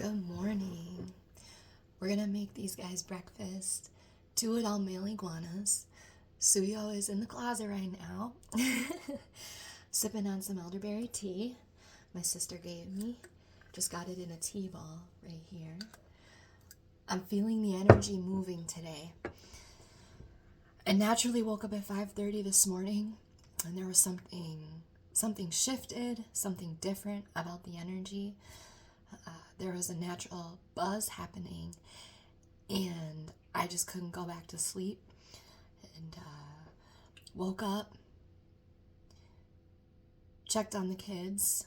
Good morning. We're gonna make these guys breakfast. Two adult male iguanas. Suyo is in the closet right now, sipping on some elderberry tea. My sister gave me. Just got it in a tea ball right here. I'm feeling the energy moving today. I naturally woke up at 5:30 this morning, and there was something shifted, something different about the energy. There was a natural buzz happening, and I just couldn't go back to sleep. And woke up, checked on the kids,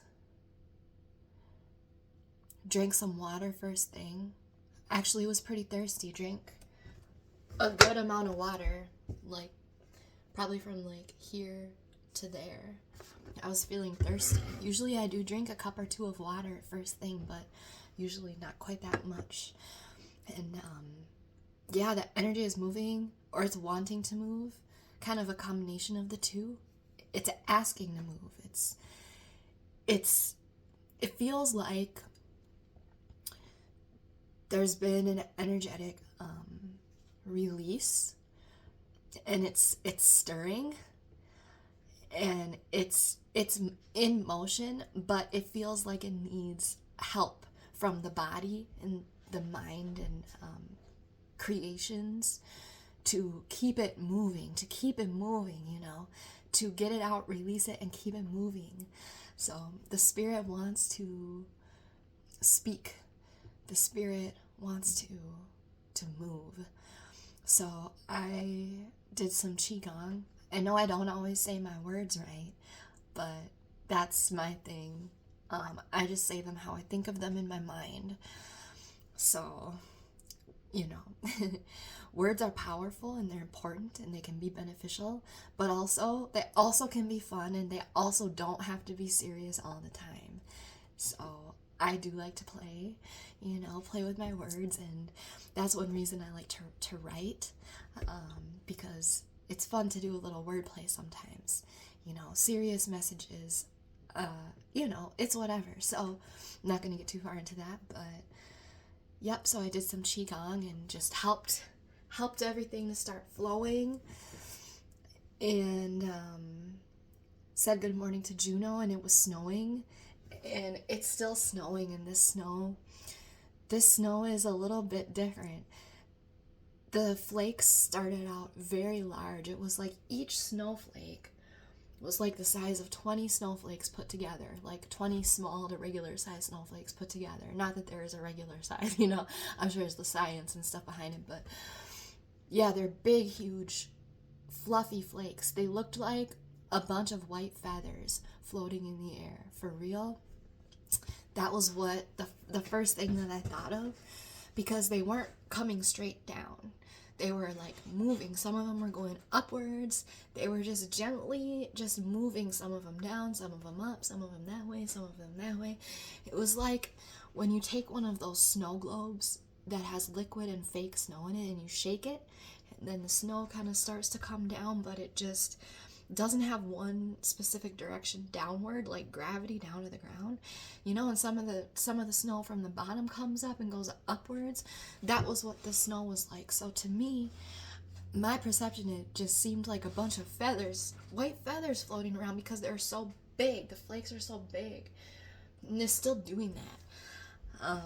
drank some water first thing. Actually, was pretty thirsty. Drank a good amount of water, like probably from like here to there. I was feeling thirsty. Usually I do drink a cup or two of water first thing, but usually not quite that much. And yeah, the energy is moving, or it's wanting to move, kind of a combination of the two. It's asking to move. It feels like there's been an energetic release, and it's stirring, and it's in motion, but it feels like it needs help from the body and the mind and creations to keep it moving, to get it out, release it, and keep it moving. So the spirit wants to speak. The spirit wants to move. So I did some qigong. I know I don't always say my words right, but that's my thing. I just say them how I think of them in my mind. So, words are powerful and they're important and they can be beneficial, but also they also can be fun, and they also don't have to be serious all the time. So I do like to play with my words, and that's one reason I like to write, because it's fun to do a little wordplay sometimes. Serious messages, it's whatever. So I'm not going to get too far into that, but yep, so I did some qigong and just helped everything to start flowing, and said good morning to Juno, and it was snowing, and it's still snowing, and this snow is a little bit different. The flakes started out very large. It was like each snowflake was like the size of 20 snowflakes put together, like 20 small to regular size snowflakes put together. Not that there is a regular size, I'm sure there's the science and stuff behind it, but yeah, they're big, huge, fluffy flakes. They looked like a bunch of white feathers floating in the air. For real, that was what the first thing that I thought of, because they weren't coming straight down. They were like moving. Some of them were going upwards. They were just gently just moving, some of them down, some of them up, some of them that way, some of them that way. It was like when you take one of those snow globes that has liquid and fake snow in it, and you shake it, and then the snow kind of starts to come down, but it just doesn't have one specific direction downward, like gravity down to the ground, and some of the snow from the bottom comes up and goes upwards. That was what the snow was like. So to me, my perception, it just seemed like a bunch of feathers, white feathers, floating around, because they're so big. The flakes are so big, and they're still doing that.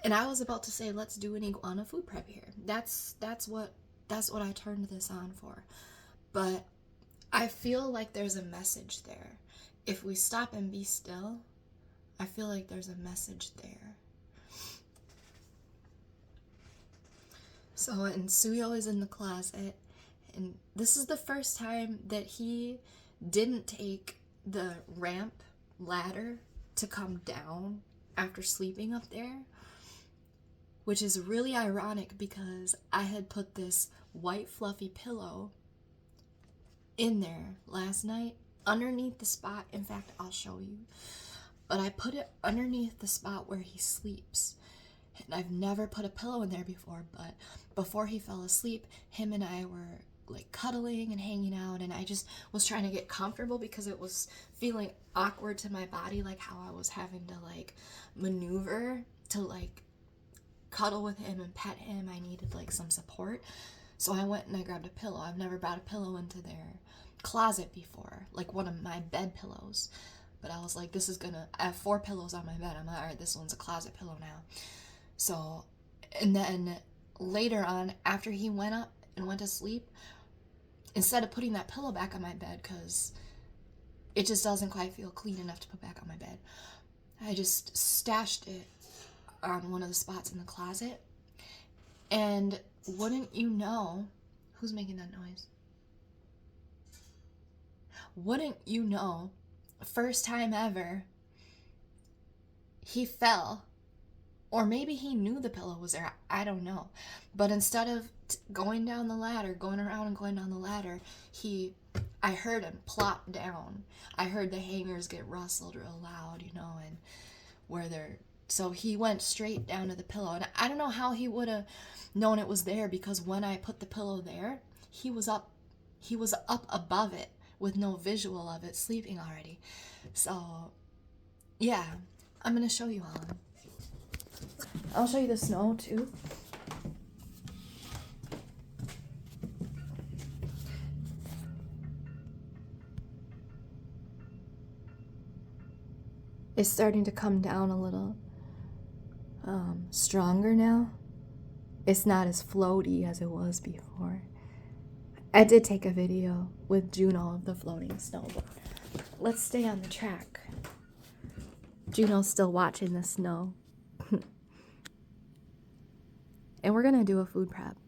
And I was about to say, let's do an iguana food prep here. That's what I turned this on for. But I feel like there's a message there. If we stop and be still, I feel like there's a message there. So, and Suyo is in the closet, and this is the first time that he didn't take the ramp ladder to come down after sleeping up there, which is really ironic because I had put this white fluffy pillow in there last night underneath the spot. In fact, I'll show you. But I put it underneath the spot where he sleeps. And I've never put a pillow in there before, but before he fell asleep, him and I were like cuddling and hanging out, and I just was trying to get comfortable because it was feeling awkward to my body, like how I was having to like maneuver to like cuddle with him and pet him. I needed like some support. So I went and I grabbed a pillow. I've never brought a pillow into their closet before, like one of my bed pillows. But I was like, I have 4 pillows on my bed. I'm like, all right, this one's a closet pillow now. So, and then later on, after he went up and went to sleep, instead of putting that pillow back on my bed, because it just doesn't quite feel clean enough to put back on my bed, I just stashed it on one of the spots in the closet. And wouldn't you know, who's making that noise? Wouldn't you know, first time ever, he fell. Or maybe he knew the pillow was there. I don't know. But instead of going down the ladder, going around and going down the ladder, I heard him plop down. I heard the hangers get rustled real loud, and so he went straight down to the pillow. And I don't know how he would have known it was there, because when I put the pillow there, he was up above it with no visual of it, sleeping already. So, yeah, I'm going to show you all. I'll show you the snow too. It's starting to come down a little stronger now. It's not as floaty as it was before. I did take a video with Juno of the floating snow, but let's stay on the track. Juno's still watching the snow. And we're gonna do a food prep.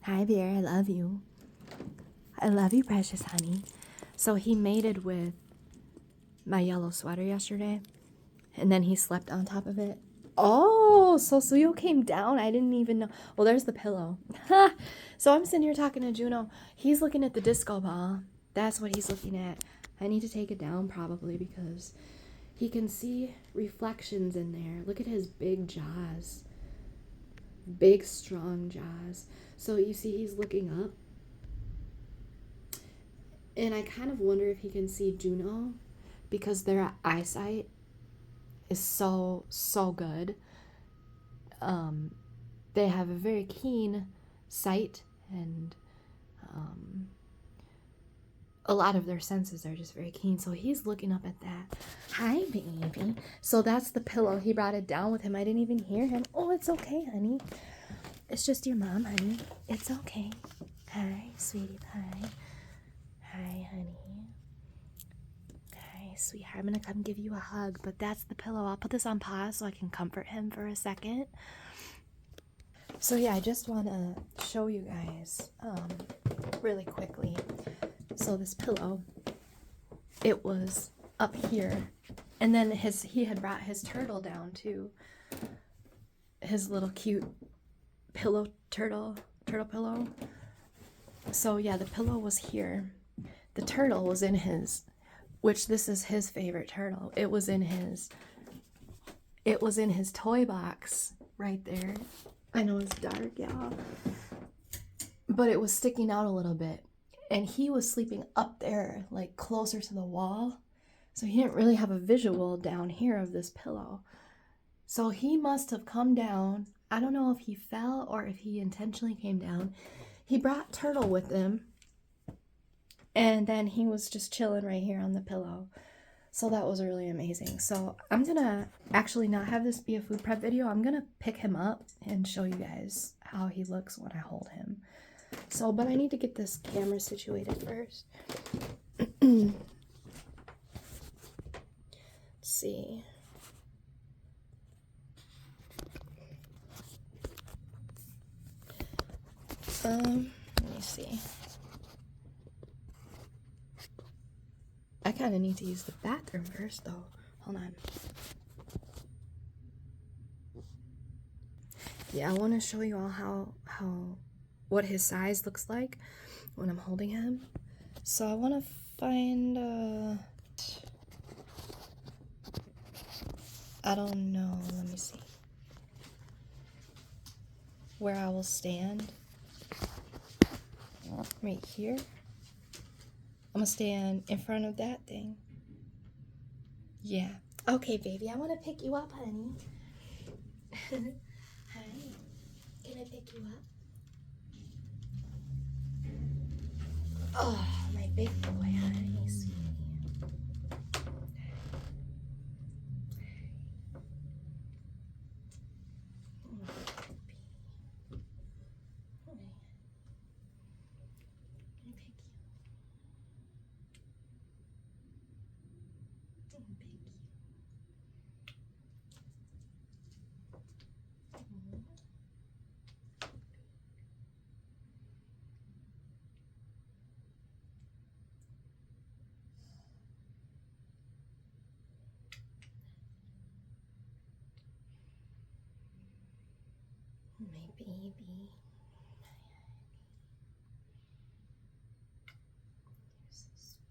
Hi, Bear, I love you. I love you, precious honey. So he mated with my yellow sweater yesterday, and then he slept on top of it. Oh, so Suyo came down. I didn't even know. Well, there's the pillow. So I'm sitting here talking to Juno. He's looking at the disco ball. That's what he's looking at. I need to take it down probably, because he can see reflections in there. Look at his big jaws. Big, strong jaws. So you see he's looking up. And I kind of wonder if he can see Juno, because their eyesight is so good. They have a very keen sight, and a lot of their senses are just very keen. So he's looking up at that. Hi, baby. So that's the pillow. He brought it down with him. I didn't even hear him. Oh, it's okay, honey. It's just your mom, honey. It's okay. Hi, sweetie pie. Hi, honey. Hi, sweetheart. I'm going to come give you a hug, but that's the pillow. I'll put this on pause so I can comfort him for a second. So yeah, I just want to show you guys really quickly. So this pillow, it was up here, and then he had brought his turtle down too. His little cute turtle pillow. So yeah, the pillow was here. The turtle was in his, which this is his favorite turtle. It was in his toy box right there. I know it's dark, y'all, but it was sticking out a little bit. And he was sleeping up there, like closer to the wall. So he didn't really have a visual down here of this pillow. So he must have come down. I don't know if he fell or if he intentionally came down. He brought Turtle with him. And then he was just chilling right here on the pillow. So that was really amazing. So I'm going to actually not have this be a food prep video. I'm going to pick him up and show you guys how he looks when I hold him. So, but I need to get this camera situated first. Let's see. Let me see. I kind of need to use the bathroom first, though. Hold on. Yeah, I want to show you all what his size looks like when I'm holding him. So I want to find I don't know, let me see where I will stand. Right here. I'm gonna stand in front of that thing. Yeah. Okay, baby, I want to pick you up, honey. Hi. Can I pick you up? Oh, my big boy, honey, sweetie. Oh, baby. Hi. Can I pick you? Oh, pick you. Oh, my baby. You're so sweet.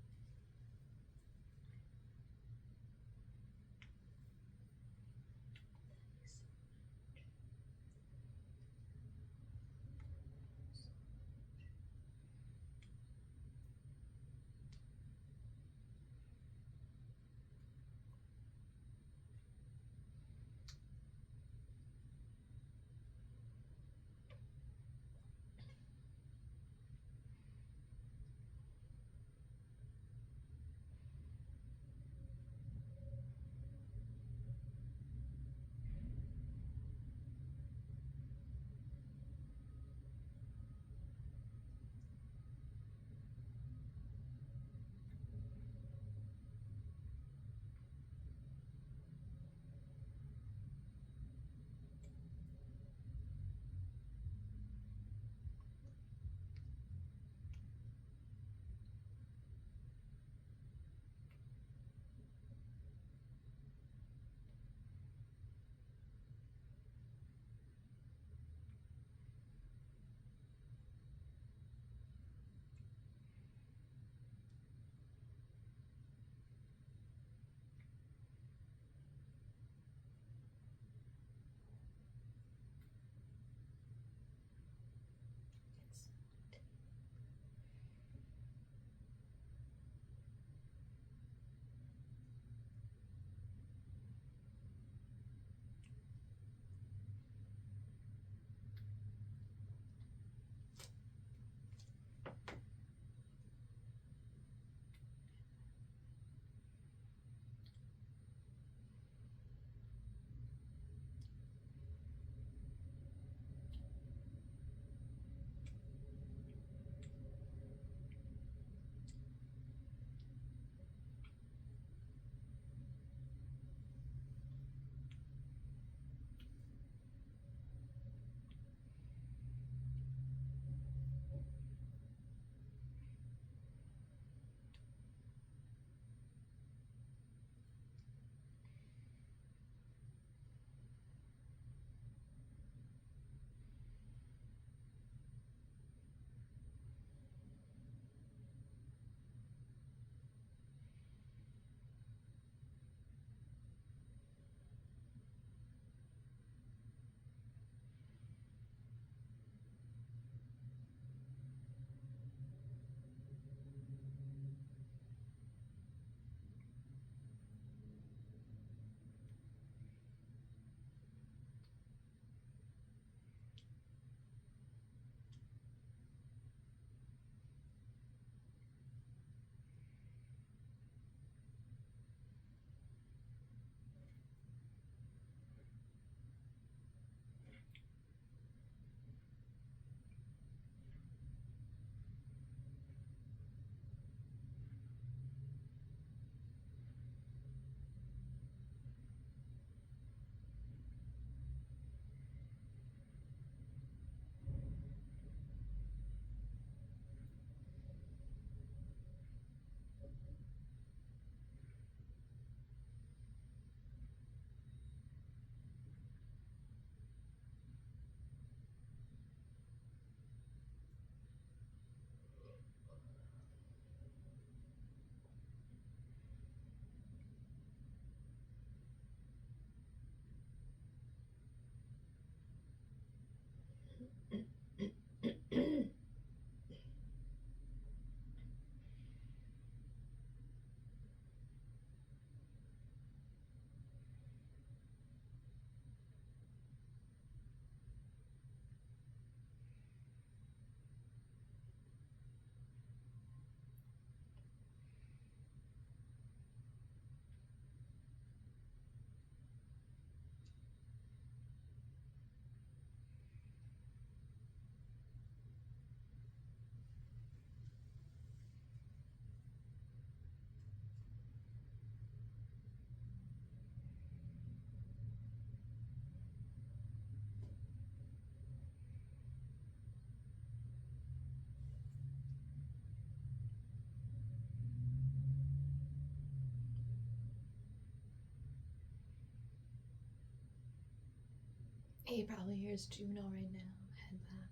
He probably hears Juno right now. Head Bobby.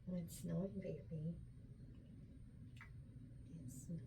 It's snowing, baby. It's snowing.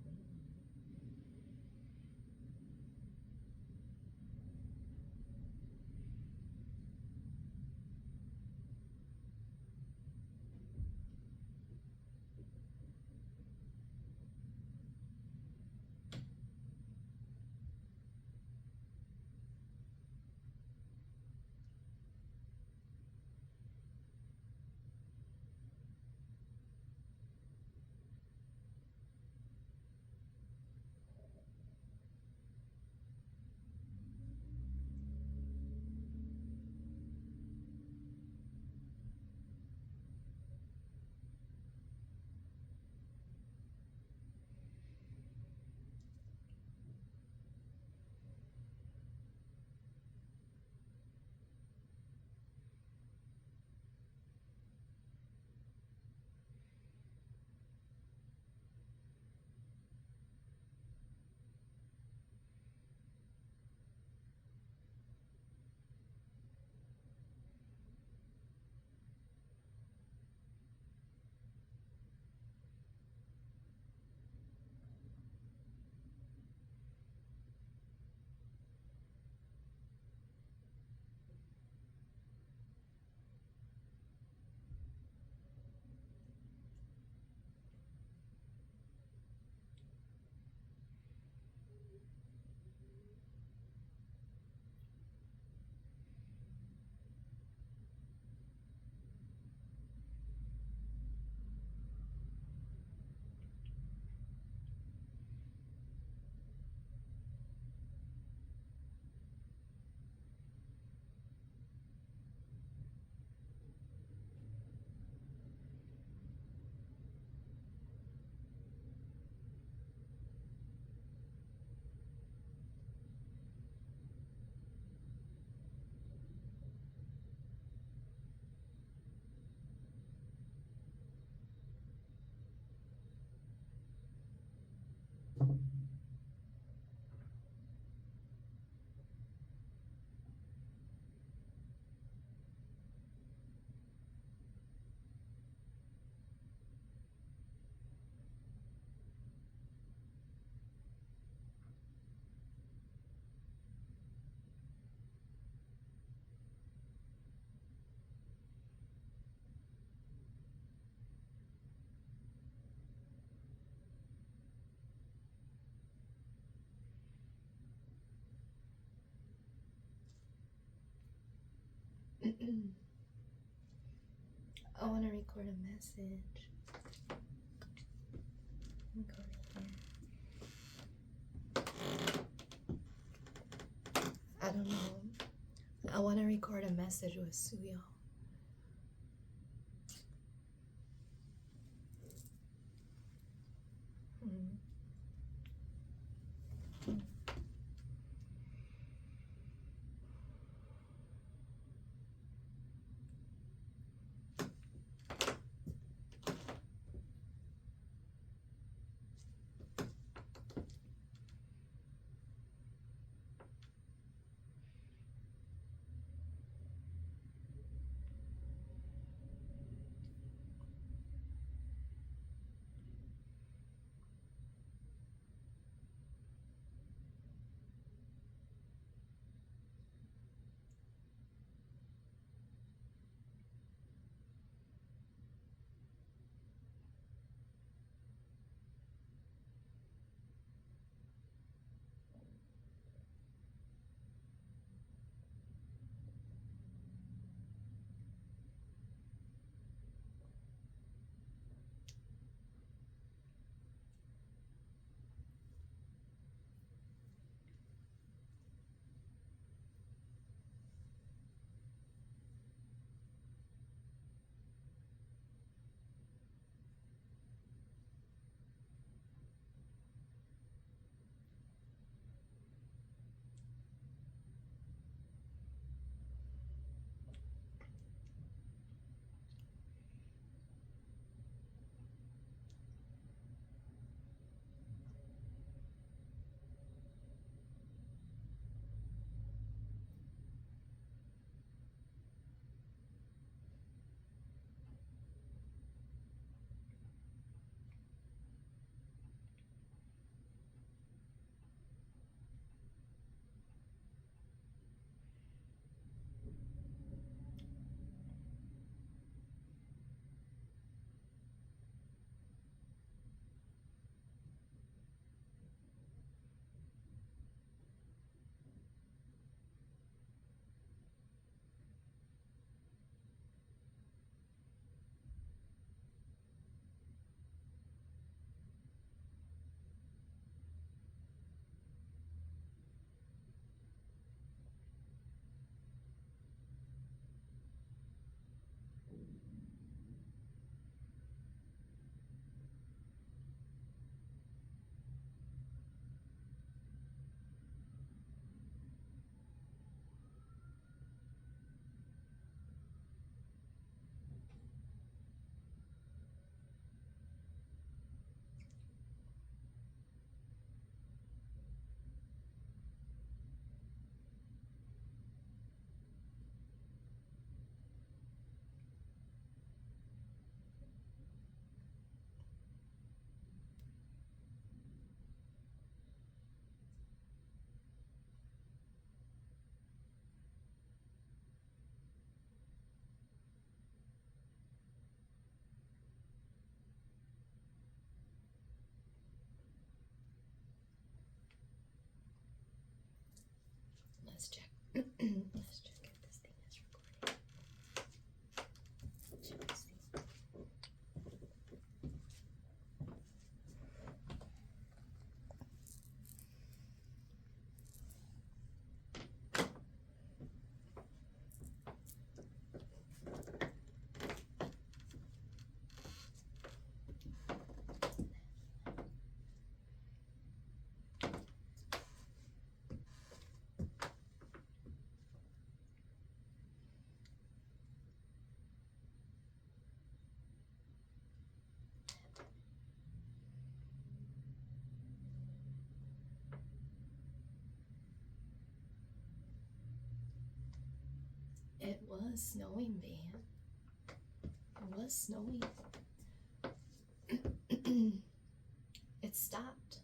I want to record a message. Let me go right here. I don't know. I want to record a message with Suyo. Mm. Let's check. Let's check if this thing is recording. Should we see? It was snowing, Van. It was snowing. It stopped.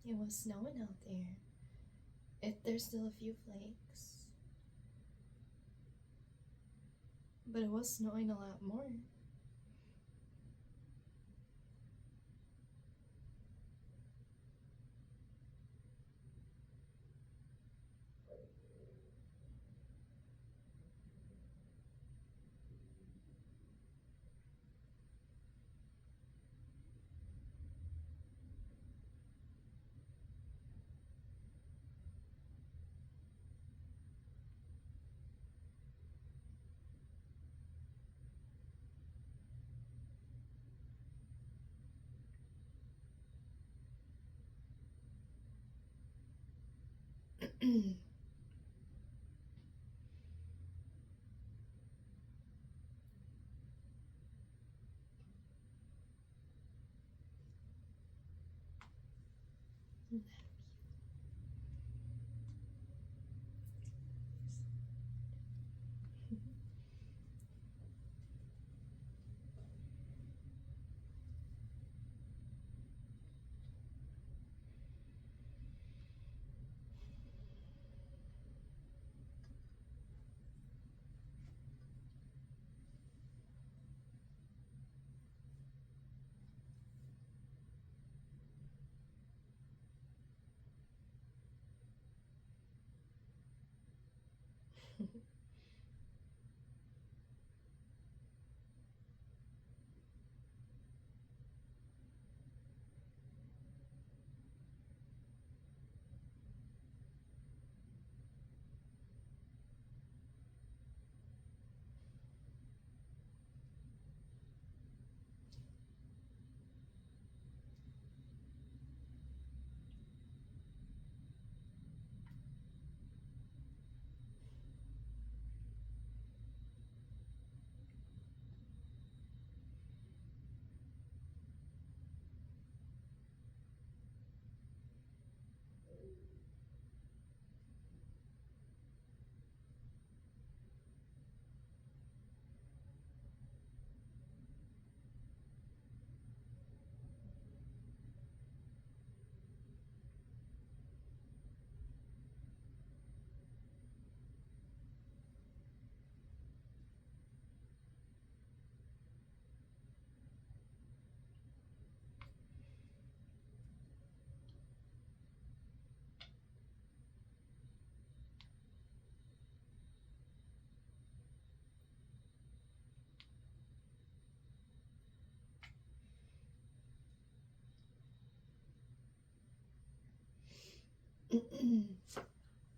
It was snowing out there. There's still a few flakes. But it was snowing a lot more.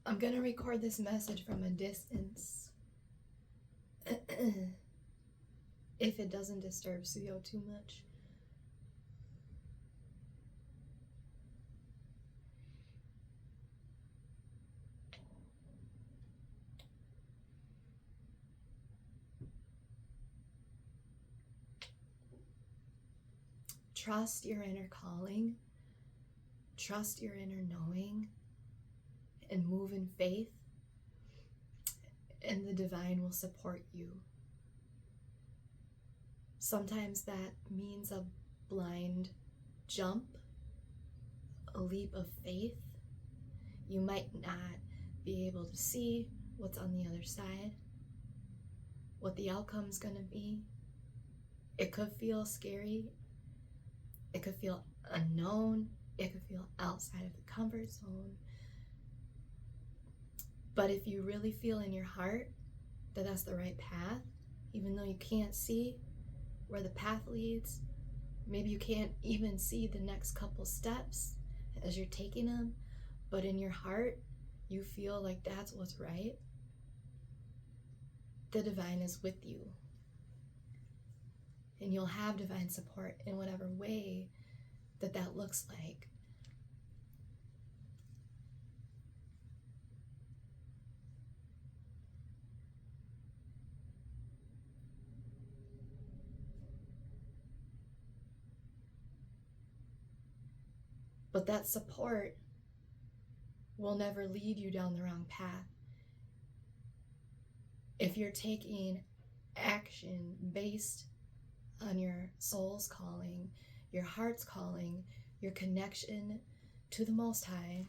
I'm gonna record this message from a distance. If it doesn't disturb Suyo too much. Trust your inner calling. Trust your inner knowing. And move in faith. And the divine will support you. Sometimes that means a blind jump, a leap of faith. You might not be able to see what's on the other side, what the outcome's gonna be. It could feel scary. It could feel unknown. It could feel outside of the comfort zone. But if you really feel in your heart that that's the right path, even though you can't see where the path leads, maybe you can't even see the next couple steps as you're taking them, but in your heart, you feel like that's what's right, the divine is with you. And you'll have divine support in whatever way that looks like. But that support will never lead you down the wrong path. If you're taking action based on your soul's calling, your heart's calling, your connection to the Most High,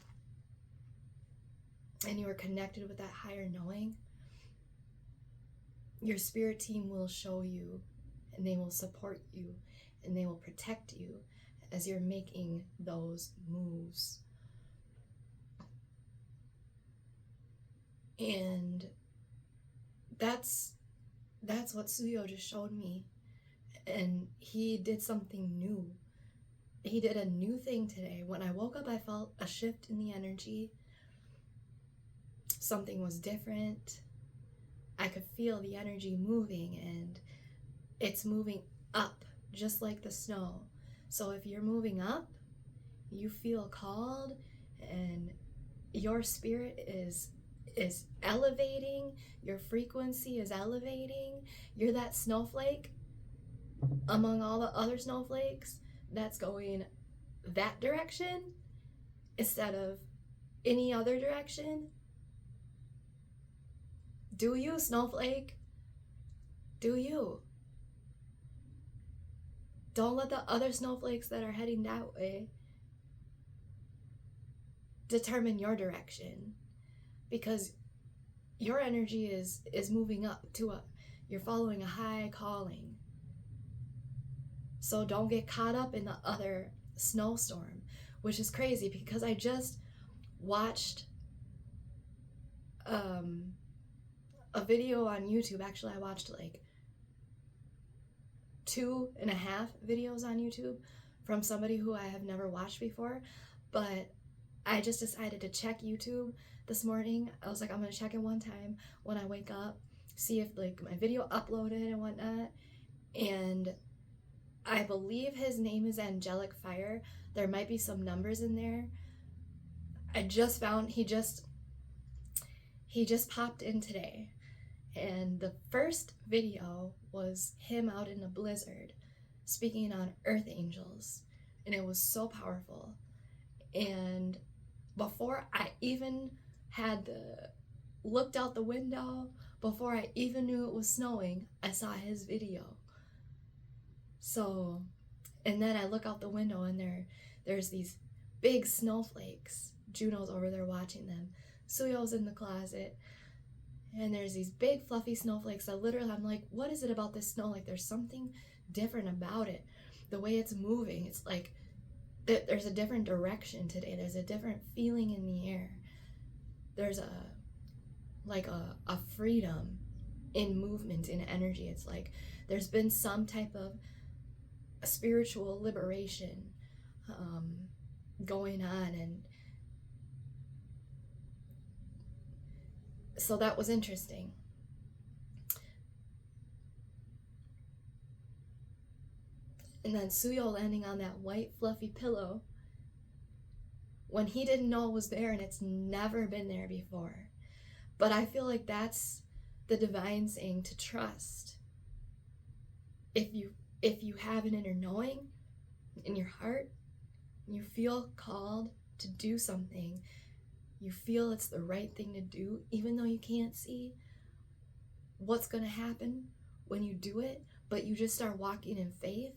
and you are connected with that higher knowing, your spirit team will show you, and they will support you, and they will protect you as you're making those moves. And that's what Suyo just showed me. And he did something new. He did a new thing today. When I woke up, I felt a shift in the energy. Something was different. I could feel the energy moving, and it's moving up, just like the snow. So if you're moving up, you feel called, and your spirit is elevating, your frequency is elevating. You're that snowflake among all the other snowflakes that's going that direction instead of any other direction. Do you, snowflake? Do you? Don't let the other snowflakes that are heading that way determine your direction, because your energy is moving up to you're following a high calling. So don't get caught up in the other snowstorm, which is crazy because I just watched a video on YouTube. Actually, I watched like 2.5 videos on YouTube from somebody who I have never watched before, but I just decided to check YouTube this morning. I was like, I'm gonna check it one time when I wake up, see if like my video uploaded and whatnot. And I believe his name is Angelic Fire. There might be some numbers in there. I just found he just popped in today, and the first video was him out in a blizzard speaking on earth angels, and it was so powerful. And before I even had looked out the window, before I even knew it was snowing, I saw his video. So, and then I look out the window, and there's these big snowflakes. Juno's over there watching them. Suyo's in the closet, and there's these big fluffy snowflakes that literally, I'm like, what is it about this snow? Like, there's something different about it. The way it's moving, it's like there's a different direction today. There's a different feeling in the air. There's a freedom in movement, in energy. It's like there's been some type of spiritual liberation going on, and so that was interesting. And then Suyo landing on that white fluffy pillow when he didn't know it was there, and it's never been there before. But I feel like that's the divine saying to trust. If you have an inner knowing in your heart, you feel called to do something, you feel it's the right thing to do, even though you can't see what's going to happen when you do it, but you just start walking in faith,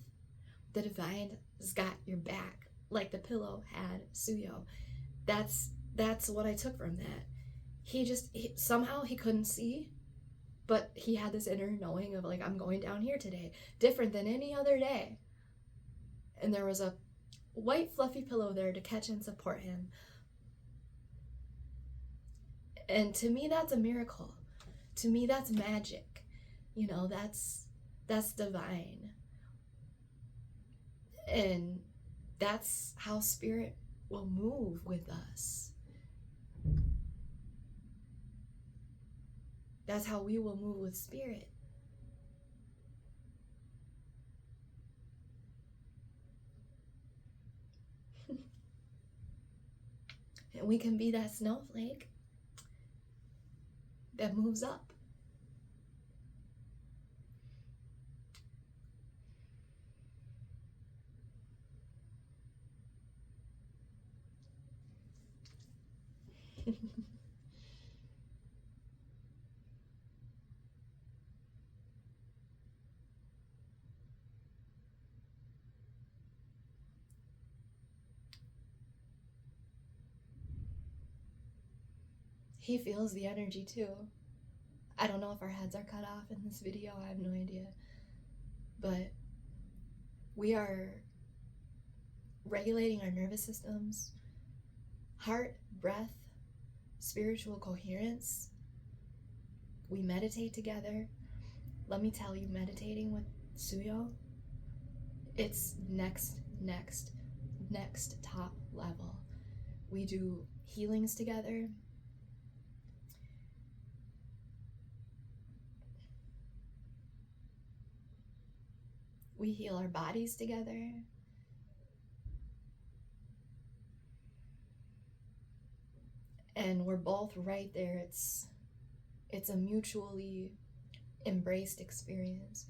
the divine has got your back, like the pillow had Suyo. That's what I took from that. Somehow he couldn't see, but he had this inner knowing of like, I'm going down here today, different than any other day. And there was a white fluffy pillow there to catch and support him. And to me, that's a miracle. To me, that's magic. You know, that's divine. And that's how spirit will move with us. That's how we will move with spirit. And we can be that snowflake that moves up. He feels the energy too. I don't know if our heads are cut off in this video, I have no idea. But we are regulating our nervous systems, heart, breath, spiritual coherence. We meditate together. Let me tell you, meditating with Suyo, it's next top level. We do healings together. We heal our bodies together. And we're both right there. It's a mutually embraced experience.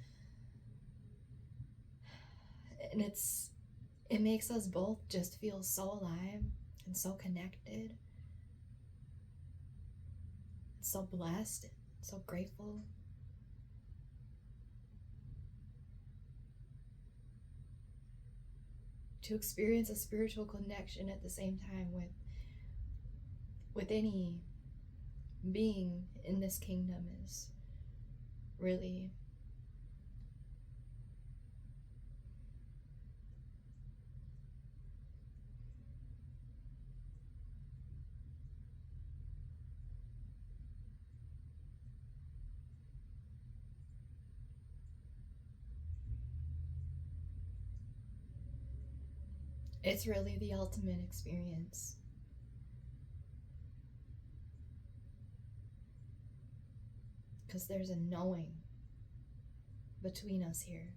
And it makes us both just feel so alive and so connected, so blessed, so grateful. To experience a spiritual connection at the same time with any being in this kingdom is really it's really the ultimate experience. Because there's a knowing between us here.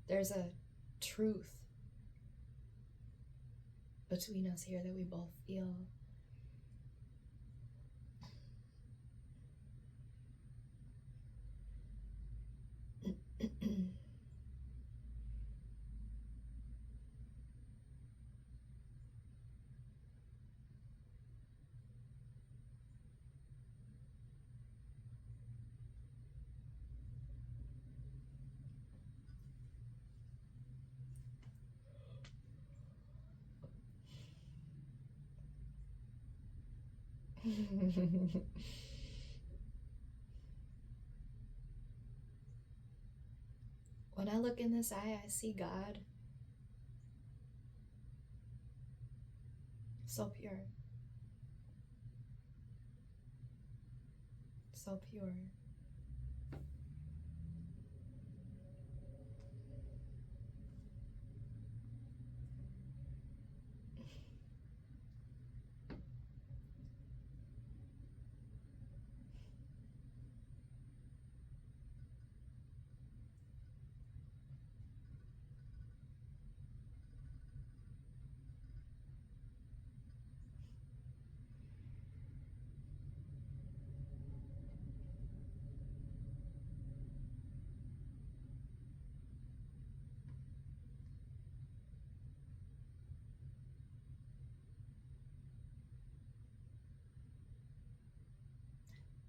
There's a truth between us here that we both feel. When I look in this eye, I see God. So pure. So pure.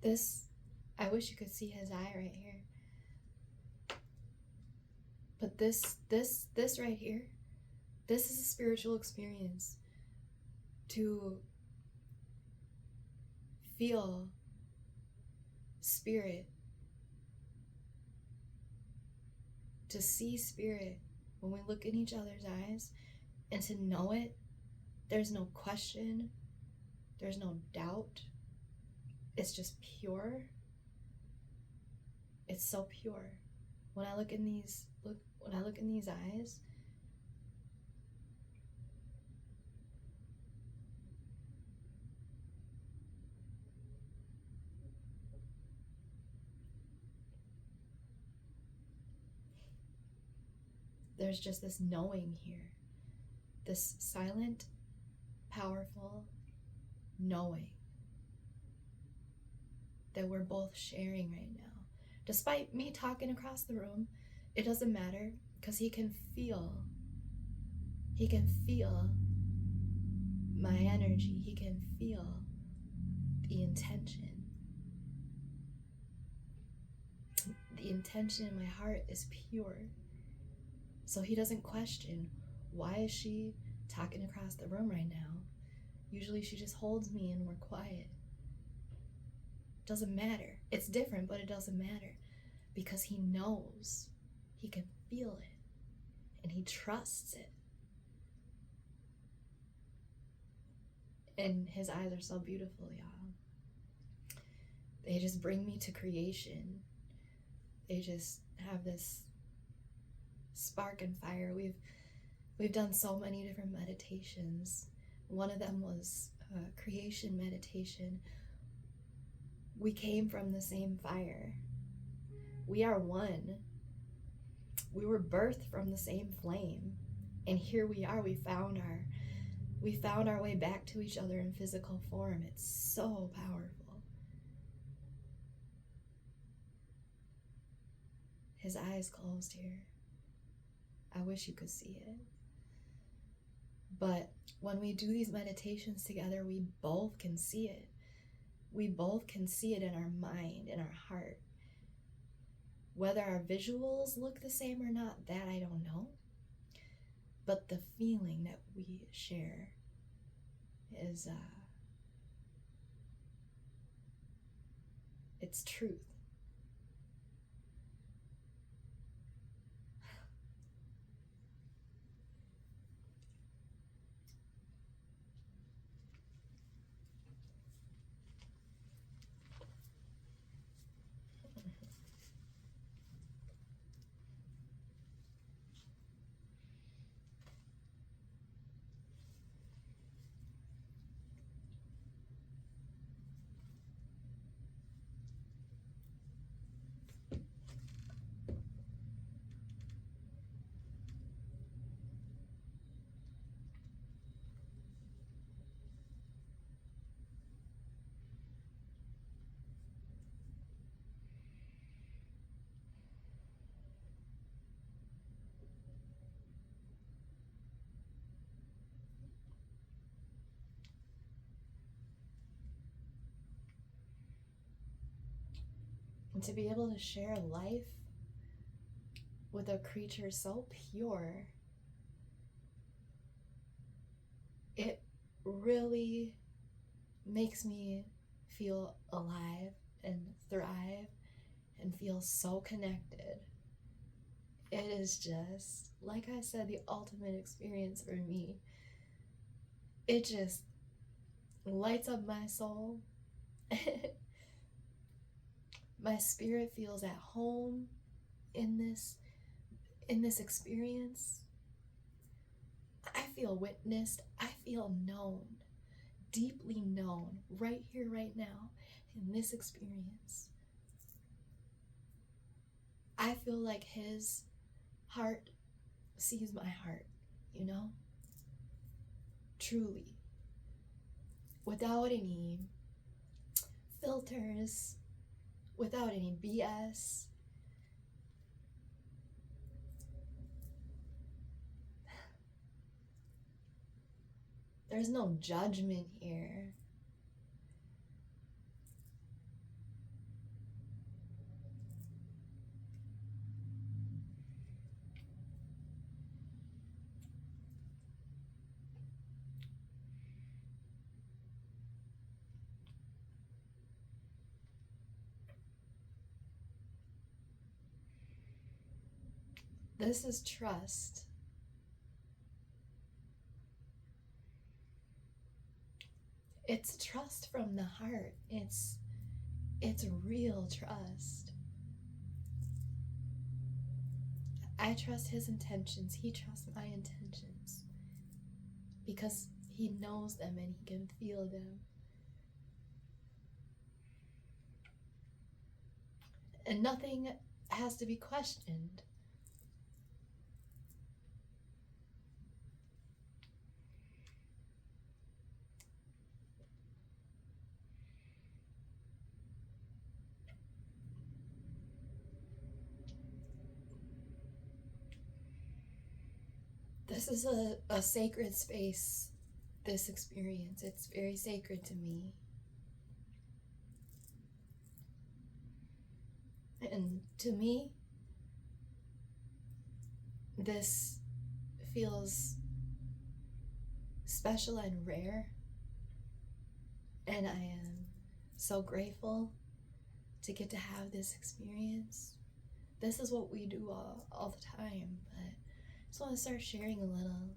This, I wish you could see his eye right here. But this right here, this is a spiritual experience. To feel spirit, to see spirit when we look in each other's eyes, and to know it. There's no question, there's no doubt. It's just pure. It's so pure. When I look in these eyes, there's just this knowing here, this silent, powerful knowing that we're both sharing right now. Despite me talking across the room, it doesn't matter, because he can feel my energy. He can feel the intention. The intention in my heart is pure. So he doesn't question, why is she talking across the room right now? Usually she just holds me and we're quiet. Doesn't matter. It's different, but it doesn't matter, because he knows, he can feel it, and he trusts it. And his eyes are so beautiful, y'all. They just bring me to creation. They just have this spark and fire. We've done so many different meditations. One of them was a creation meditation. We came from the same fire. We are one. We were birthed from the same flame. And here we are. We found our way back to each other in physical form. It's so powerful. His eyes closed here. I wish you could see it. But when we do these meditations together, we both can see it. We both can see it in our mind, in our heart. Whether our visuals look the same or not, that I don't know. But the feeling that we share is, it's truth. And to be able to share life with a creature so pure, it really makes me feel alive and thrive and feel so connected. It is just, like I said, the ultimate experience for me. It just lights up my soul. My spirit feels at home in this experience. I feel witnessed. I feel known, deeply known, right here, right now, in this experience. I feel like his heart sees my heart, you know? Truly. Without any filters, without any BS. There's no judgment here. This is trust. It's trust from the heart. It's real trust. I trust his intentions. He trusts my intentions. Because he knows them and he can feel them. And nothing has to be questioned. This is a sacred space, this experience. It's very sacred to me. And to me, this feels special and rare. And I am so grateful to get to have this experience. This is what we do all the time, but I just want to start sharing a little.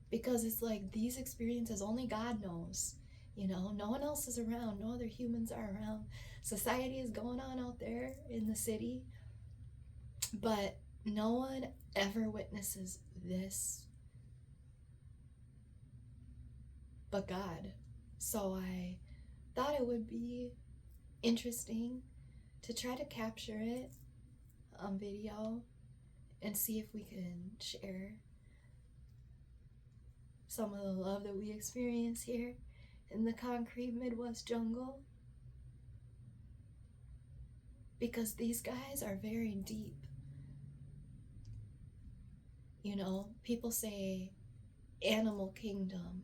Because it's like these experiences, only God knows. You know, no one else is around. No other humans are around. Society is going on out there in the city. But no one ever witnesses this but God. So I thought it would be interesting to try to capture it on video and see if we can share some of the love that we experience here in the concrete Midwest jungle. Because these guys are very deep. You know, people say animal kingdom,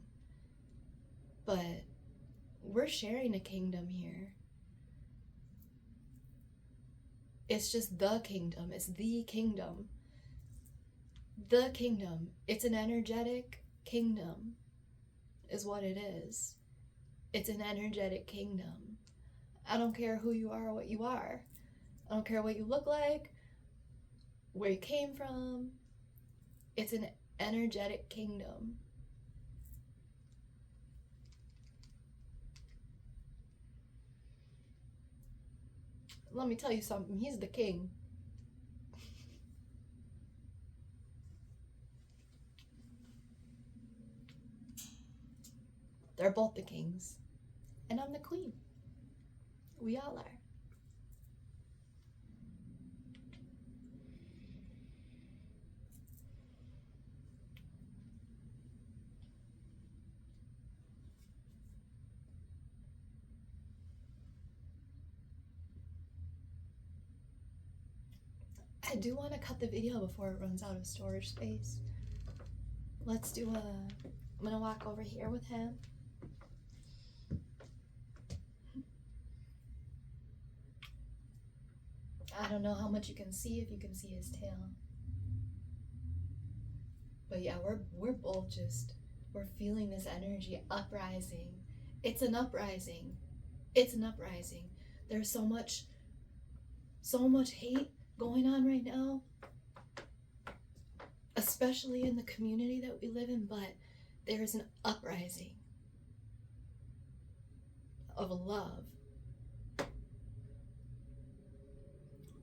but we're sharing a kingdom here. It's just the kingdom. It's the kingdom. The kingdom. It's an energetic kingdom, is what it is. It's an energetic kingdom. I don't care who you are or what you are. I don't care what you look like, where you came from. It's an energetic kingdom. Let me tell you something. He's the king. They're both the kings. And I'm the queen. We all are. I do want to cut the video before it runs out of storage space. Let's do I'm gonna walk over here with him. I don't know how much you can see, if you can see his tail. But yeah, we're both just, we're feeling this energy uprising. It's an uprising. It's an uprising. There's so much hate going on right now, especially in the community that we live in, but there's an uprising of love,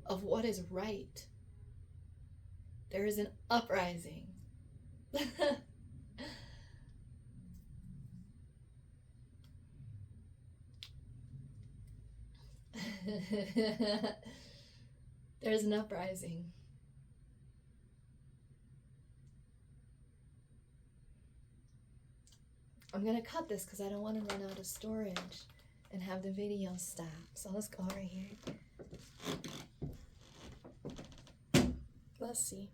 of what is right. There is an uprising. There's an uprising. I'm gonna cut this because I don't want to run out of storage and have the video stop. So let's go over here. Let's see.